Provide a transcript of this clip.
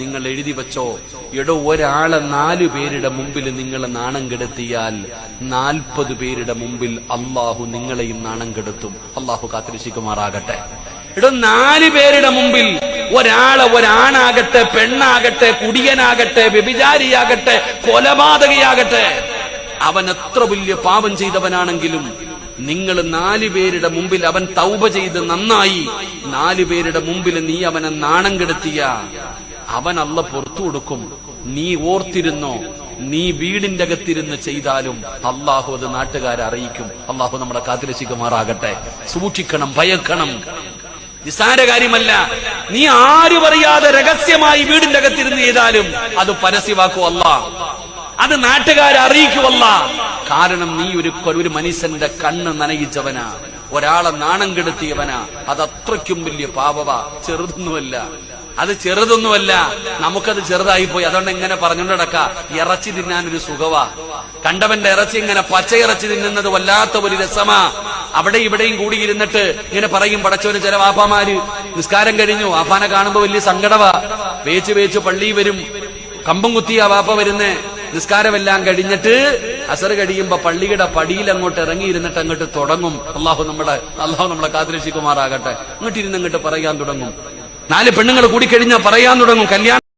നിങ്ങൾ എഴുതി വെച്ചോ, എടോ ഒരാളെ 4 പേരുടെ മുമ്പിൽ നിങ്ങൾ നാണം കെടുത്തിയാൽ 40 പേരുടെ മുമ്പിൽ അള്ളാഹു നിങ്ങളെയും നാണം കെടുത്തും. അള്ളാഹു കാത്തിരക്ഷിക്കുമാറാകട്ടെ. എടോ 4 പേരുടെ മുമ്പിൽ ഒരാണാകട്ടെ, പെണ്ണാകട്ടെ, കുടിയനാകട്ടെ, വ്യഭിചാരിയാകട്ടെ, കൊലപാതകയാകട്ടെ, അവൻ എത്ര വലിയ പാപം ചെയ്തവനാണെങ്കിലും നിങ്ങൾ 4 പേരുടെ മുമ്പിൽ അവൻ തൗബ ചെയ്ത് നന്നായി 4 പേരുടെ മുമ്പിൽ നീ അവനെ നാണം കെടുത്തിയ അവൻ അള്ള പുറത്തു കൊടുക്കും. നീ ഓർത്തിരുന്നോ, നീ വീടിന്റെ അകത്തിരുന്ന് ചെയ്താലും അള്ളാഹു അത് നാട്ടുകാരെ അറിയിക്കും. അള്ളാഹു നമ്മളെ കാത്തിരക്ഷിക്കുമാറാകട്ടെ. സൂക്ഷിക്കണം, ഭയക്കണം. നിസ്സാര കാര്യമല്ല. നീ ആരും അറിയാതെ രഹസ്യമായി വീടിന്റെ അകത്തിരുന്ന് ചെയ്താലും അത് പരസ്യമാക്കൂ അല്ലാഹ്, അത് നാട്ടുകാരെ അറിയിക്കുവല്ല. കാരണം നീ ഒരു മനുഷ്യന്റെ കണ്ണ് നനയിച്ചവനാ, ഒരാളെ നാണം കെടുത്തിയവനാ. അത് അത്രയ്ക്കും വലിയ പാപവാ, ചെറുതൊന്നുമല്ല. നമുക്കത് ചെറുതായി പോയി. അതുകൊണ്ട് ഇങ്ങനെ പറഞ്ഞുകൊണ്ട് നടക്ക. ഇറച്ചി തിന്നാനൊരു സുഖവാ. കണ്ടവന്റെ ഇറച്ചി ഇങ്ങനെ പച്ചയിറച്ചി തിന്നുന്നത് വല്ലാത്ത ഒരു രസമാ. അവിടെ ഇവിടെയും കൂടിയിരുന്നിട്ട് ഇങ്ങനെ പറയും. പടച്ചോന് ചില വാപ്പാമാര് നിസ്കാരം കഴിഞ്ഞു, വാപ്പാനെ കാണുമ്പോ വലിയ സങ്കടവാ. വേച്ച് പള്ളി വരും, കമ്പം കുത്തിയ വാപ്പ വരുന്നേ. നിസ്കാരമെല്ലാം കഴിഞ്ഞിട്ട് അസർ കഴിയുമ്പോ പള്ളിയുടെ പടിയിൽ അങ്ങോട്ട് ഇറങ്ങിയിരുന്നിട്ട് അങ്ങോട്ട് തുടങ്ങും. അള്ളാഹു നമ്മളെ കാത്തിരക്ഷിക്കുമാറാകട്ടെ. അങ്ങോട്ടിരുന്ന് അങ്ങോട്ട് പറയാൻ തുടങ്ങും. 4 പെണ്ണുങ്ങൾ കൂടിക്കഴിഞ്ഞാൽ പറയാൻ തുടങ്ങും. കല്യാണം